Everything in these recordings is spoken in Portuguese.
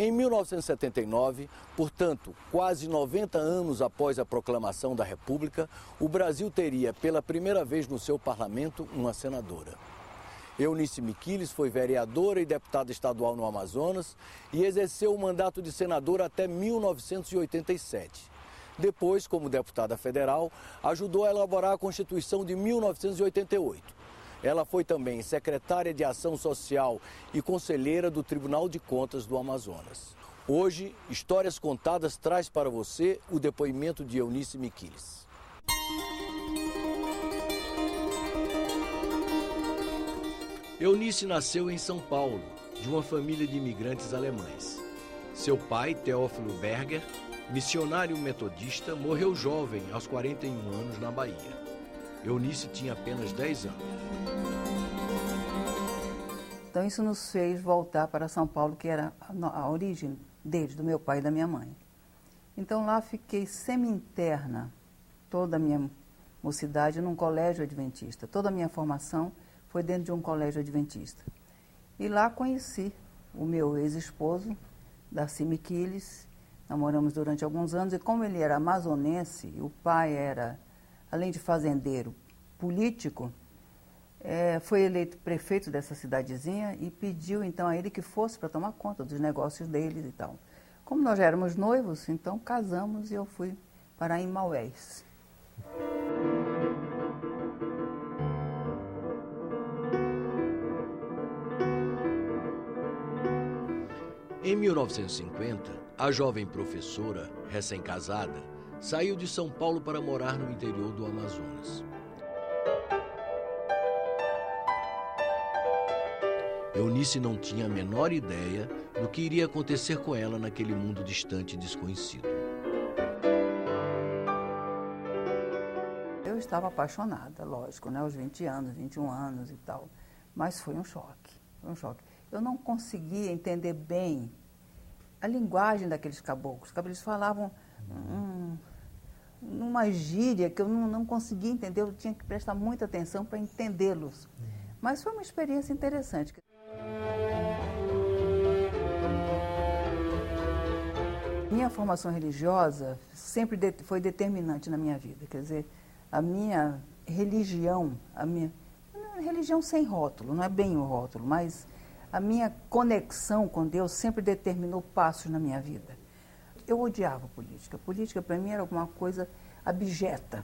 Em 1979, portanto, quase 90 anos após a proclamação da República, o Brasil teria pela primeira vez no seu parlamento uma senadora. Eunice Miquiles foi vereadora e deputada estadual no Amazonas e exerceu o mandato de senadora até 1987. Depois, como deputada federal, ajudou a elaborar a Constituição de 1988. Ela foi também secretária de Ação Social e conselheira do Tribunal de Contas do Amazonas. Hoje, Histórias Contadas traz para você o depoimento de Eunice Miquiles. Eunice nasceu em São Paulo, de uma família de imigrantes alemães. Seu pai, Teófilo Berger, missionário metodista, morreu jovem, aos 41 anos, na Bahia. Eunice tinha apenas 10 anos. Então isso nos fez voltar para São Paulo, que era a origem deles, do meu pai e da minha mãe. Então lá fiquei semi-interna toda a minha mocidade num colégio adventista. Toda a minha formação foi dentro de um colégio adventista. E lá conheci o meu ex-esposo, Darcy Miquiles. Namoramos durante alguns anos e como ele era amazonense, e o pai era, além de fazendeiro, político, foi eleito prefeito dessa cidadezinha e pediu então a ele que fosse para tomar conta dos negócios deles e tal. Como nós já éramos noivos, então casamos e eu fui para Imaués. Em 1950, a jovem professora, recém-casada, saiu de São Paulo para morar no interior do Amazonas. Eunice não tinha a menor ideia do que iria acontecer com ela naquele mundo distante e desconhecido. Eu estava apaixonada, lógico, né, aos 20 anos, 21 anos e tal, mas foi um choque, foi um choque. Eu não conseguia entender bem a linguagem daqueles caboclos. Os caboclos falavam numa gíria que eu não conseguia entender, eu tinha que prestar muita atenção para entendê-los. Mas foi uma experiência interessante. Minha formação religiosa sempre foi determinante na minha vida. Quer dizer, a minha religião, religião sem rótulo, não é bem o rótulo, mas a minha conexão com Deus sempre determinou passos na minha vida. Eu odiava política. Política, para mim, era alguma coisa abjeta.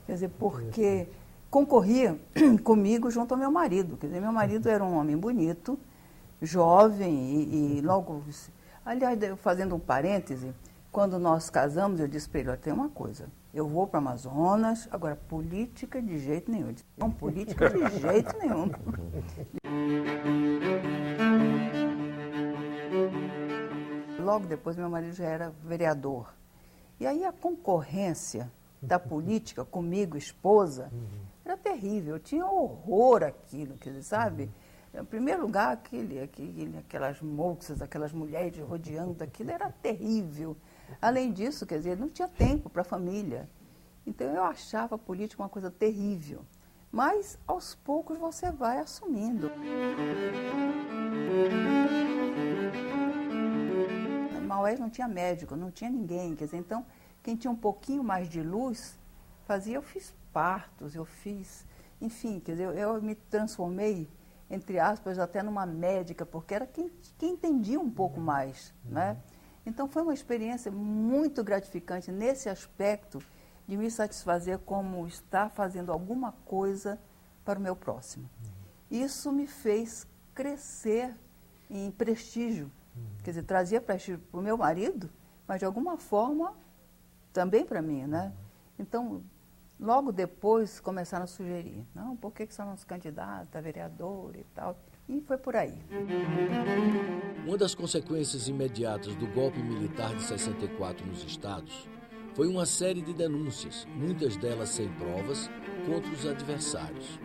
Quer dizer, porque concorria comigo junto ao meu marido. Quer dizer, meu marido era um homem bonito, jovem e logo... Aliás, fazendo um parêntese, quando nós casamos, eu disse para ele, tem uma coisa, eu vou para o Amazonas, agora política de jeito nenhum. Eu disse, não, política de jeito nenhum. Logo depois, meu marido já era vereador. E aí a concorrência da política comigo, esposa, era terrível. Eu tinha horror àquilo, quer dizer, sabe? Em primeiro lugar, aquelas moças, aquelas mulheres rodeando aquilo, era terrível. Além disso, quer dizer, não tinha tempo para a família. Então eu achava a política uma coisa terrível. Mas, aos poucos, você vai assumindo. Em Maués não tinha médico, não tinha ninguém. Quer dizer, então, quem tinha um pouquinho mais de luz, eu fiz partos, enfim, quer dizer, eu me transformei, entre aspas, até numa médica, porque era quem entendia um pouco mais, né? Então, foi uma experiência muito gratificante nesse aspecto de me satisfazer como estar fazendo alguma coisa para o meu próximo. Isso me fez crescer em prestígio, quer dizer, trazia prestígio para o meu marido, mas de alguma forma também para mim, né? Então, logo depois começaram a sugerir, não, por que você não se candidata a vereadora e tal? E foi por aí. Uma das consequências imediatas do golpe militar de 64 nos estados foi uma série de denúncias, muitas delas sem provas, contra os adversários.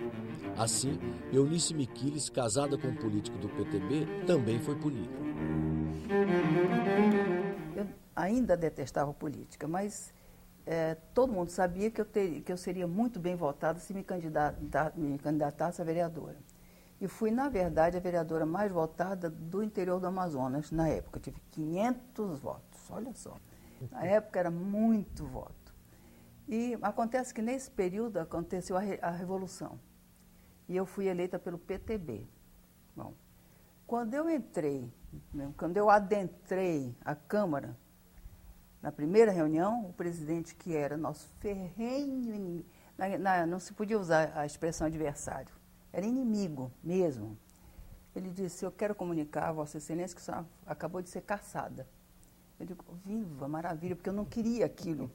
Assim, Eunice Miquiles, casada com um político do PTB, também foi punida. Eu ainda detestava política, mas todo mundo sabia que eu seria muito bem votada se me candidatasse a vereadora. E fui, na verdade, a vereadora mais votada do interior do Amazonas, na época. Eu tive 500 votos, olha só. Na época era muito voto. E acontece que nesse período aconteceu a Revolução. E eu fui eleita pelo PTB. Bom, quando eu adentrei a Câmara, na primeira reunião, o presidente, que era nosso ferrenho inimigo, não se podia usar a expressão adversário, era inimigo mesmo. Ele disse: eu quero comunicar a Vossa Excelência que a senhora acabou de ser cassada. Eu digo: viva, maravilha, porque eu não queria aquilo.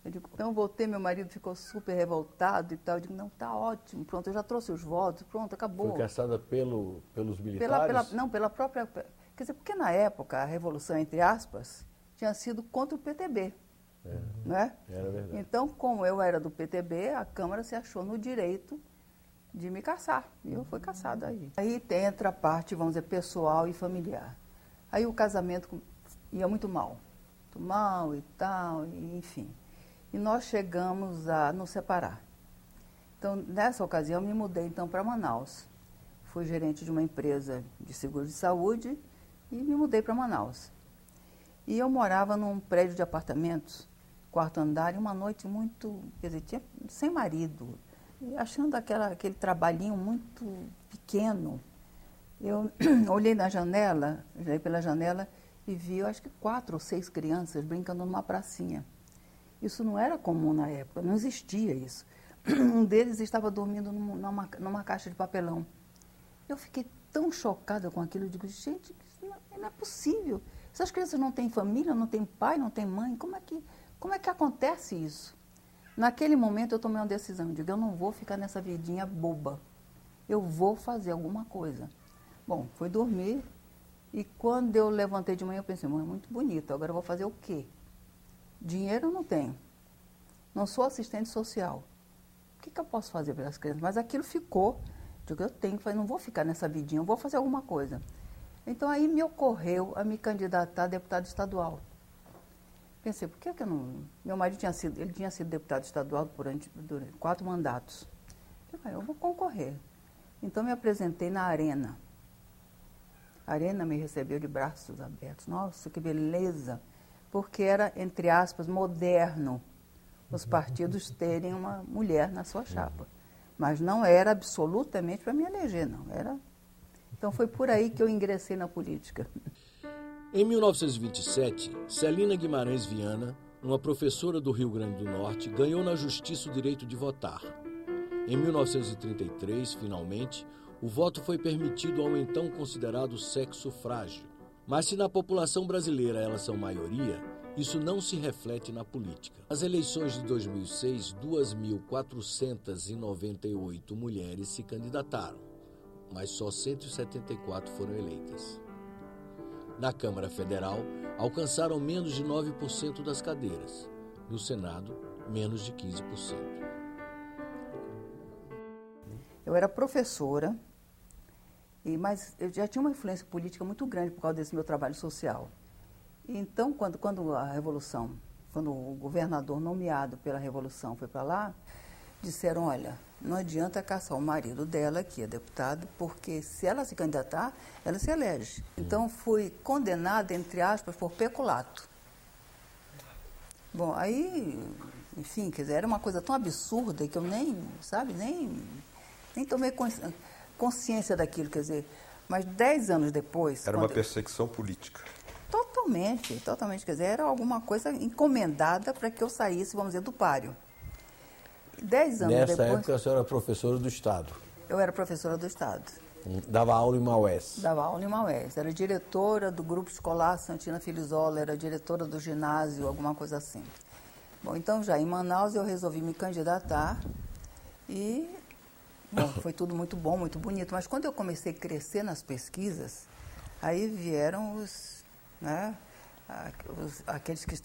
Eu digo, então eu voltei, meu marido ficou super revoltado e tal. Eu digo: não, tá ótimo, pronto, eu já trouxe os votos, pronto, acabou. Foi caçada pelos militares? Não, pela própria... Quer dizer, porque na época a Revolução, entre aspas, tinha sido contra o PTB. Não é? Era verdade. Então, como eu era do PTB, a Câmara se achou no direito de me caçar. E eu fui caçada aí. Aí entra a parte, vamos dizer, pessoal e familiar. Aí o casamento ia muito mal e tal, e, enfim. E nós chegamos a nos separar. Então, nessa ocasião, me mudei então para Manaus. Fui gerente de uma empresa de seguro de saúde e me mudei para Manaus. E eu morava num prédio de apartamentos, quarto andar, e uma noite muito, quer dizer, sem marido, achando aquele trabalhinho muito pequeno. Eu olhei pela janela e vi, eu acho que 4 ou 6 crianças brincando numa pracinha. Isso não era comum na época, não existia isso. Um deles estava dormindo numa caixa de papelão. Eu fiquei tão chocada com aquilo, eu digo: gente, não é possível. Essas crianças não têm família, não têm pai, não têm mãe, como é que acontece isso? Naquele momento eu tomei uma decisão, eu digo: eu não vou ficar nessa vidinha boba, eu vou fazer alguma coisa. Bom, fui dormir e quando eu levantei de manhã eu pensei: mãe, é muito bonito, agora eu vou fazer o quê? Dinheiro eu não tenho, não sou assistente social, o que eu posso fazer pelas crianças? Mas aquilo ficou, digo, eu tenho que fazer, não vou ficar nessa vidinha, eu vou fazer alguma coisa. Então aí me ocorreu a me candidatar a deputado estadual. Pensei, por que eu não... Meu marido tinha sido deputado estadual durante 4 mandatos. Eu vou concorrer. Então me apresentei na Arena. A Arena me recebeu de braços abertos. Nossa, que beleza! Porque era, entre aspas, moderno os partidos terem uma mulher na sua chapa. Mas não era absolutamente para me eleger, não. Então foi por aí que eu ingressei na política. Em 1927, Celina Guimarães Viana, uma professora do Rio Grande do Norte, ganhou na justiça o direito de votar. Em 1933, finalmente, o voto foi permitido ao então considerado sexo frágil. Mas se na população brasileira elas são maioria, isso não se reflete na política. Nas eleições de 2006, 2.498 mulheres se candidataram, mas só 174 foram eleitas. Na Câmara Federal, alcançaram menos de 9% das cadeiras. No Senado, menos de 15%. Eu era professora, mas eu já tinha uma influência política muito grande por causa desse meu trabalho social. Então, quando a Revolução, quando o governador nomeado pela Revolução foi para lá, disseram: olha, não adianta caçar o marido dela, que é deputado, porque se ela se candidatar, ela se elege. Então, fui condenada, entre aspas, por peculato. Bom, aí, enfim, quer dizer, era uma coisa tão absurda que eu nem tomei consciência daquilo, quer dizer, mas 10 anos depois... Era uma perseguição política. Totalmente, quer dizer, era alguma coisa encomendada para que eu saísse, vamos dizer, do páreo. 10 anos depois... Nessa época a senhora era professora do Estado? Eu era professora do Estado. Dava aula em Maués? Dava aula em Maués. Era diretora do grupo escolar Santina Filizola, era diretora do ginásio, alguma coisa assim. Bom, então já em Manaus eu resolvi me candidatar e... Bom, foi tudo muito bom, muito bonito, mas quando eu comecei a crescer nas pesquisas, aí vieram aqueles que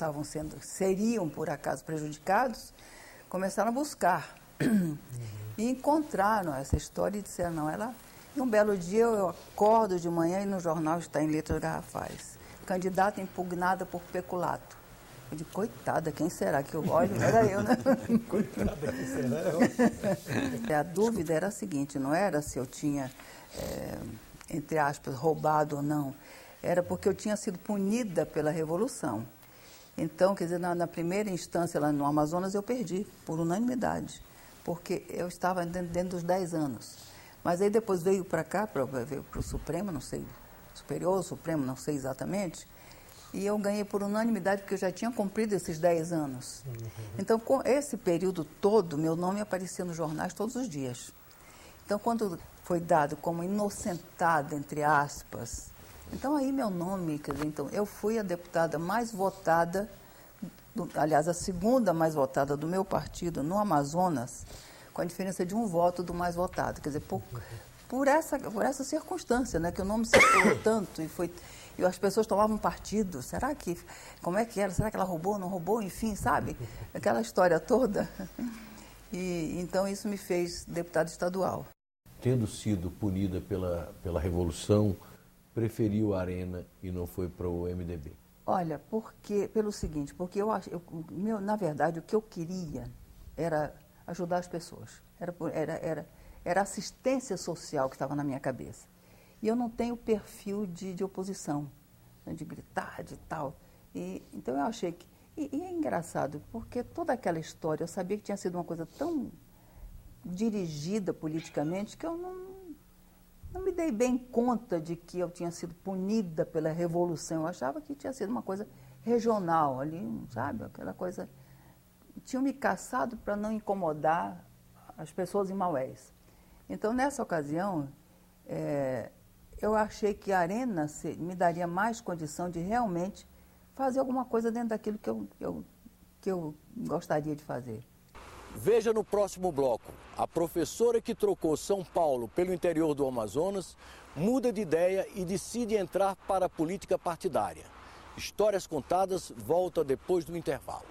seriam por acaso prejudicados, começaram a buscar e encontraram essa história e disseram: não, e um belo dia eu acordo de manhã e no jornal está em letras garrafais: candidata impugnada por peculato. Eu digo, coitada, quem será que eu olho? Era eu, né? Coitada, quem será? A dúvida era a seguinte, não era se eu tinha, entre aspas, roubado ou não. Era porque eu tinha sido punida pela Revolução. Então, quer dizer, na primeira instância lá no Amazonas eu perdi, por unanimidade, porque eu estava dentro dos 10 anos. Mas aí depois veio para cá, veio para o Supremo, não sei, Superior, Supremo, não sei exatamente, e eu ganhei por unanimidade, porque eu já tinha cumprido esses 10 anos. Então, com esse período todo, meu nome aparecia nos jornais todos os dias. Então, quando foi dado como inocentada, entre aspas, então aí meu nome, quer dizer, então, eu fui a deputada mais votada, aliás, a segunda mais votada do meu partido no Amazonas, com a diferença de um voto do mais votado. Quer dizer, por essa circunstância, né, que o nome circulou tanto e as pessoas tomavam partido. Como é que era? Será que ela roubou, não roubou? Enfim, sabe? Aquela história toda. E então isso me fez deputada estadual. Tendo sido punida pela Revolução, preferiu a Arena e não foi para o MDB? Olha, pelo seguinte, porque na verdade, o que eu queria era ajudar as pessoas. Era assistência social que estava na minha cabeça. E eu não tenho perfil de oposição, né, de gritar, de tal. Então eu achei que... E é engraçado, porque toda aquela história, eu sabia que tinha sido uma coisa tão dirigida politicamente que eu não me dei bem conta de que eu tinha sido punida pela Revolução. Eu achava que tinha sido uma coisa regional ali, sabe? Aquela coisa... Tinham me caçado para não incomodar as pessoas em Maués. Então, nessa ocasião, eu achei que a Arena me daria mais condição de realmente fazer alguma coisa dentro daquilo que eu gostaria de fazer. Veja no próximo bloco. A professora que trocou São Paulo pelo interior do Amazonas muda de ideia e decide entrar para a política partidária. Histórias Contadas volta depois do intervalo.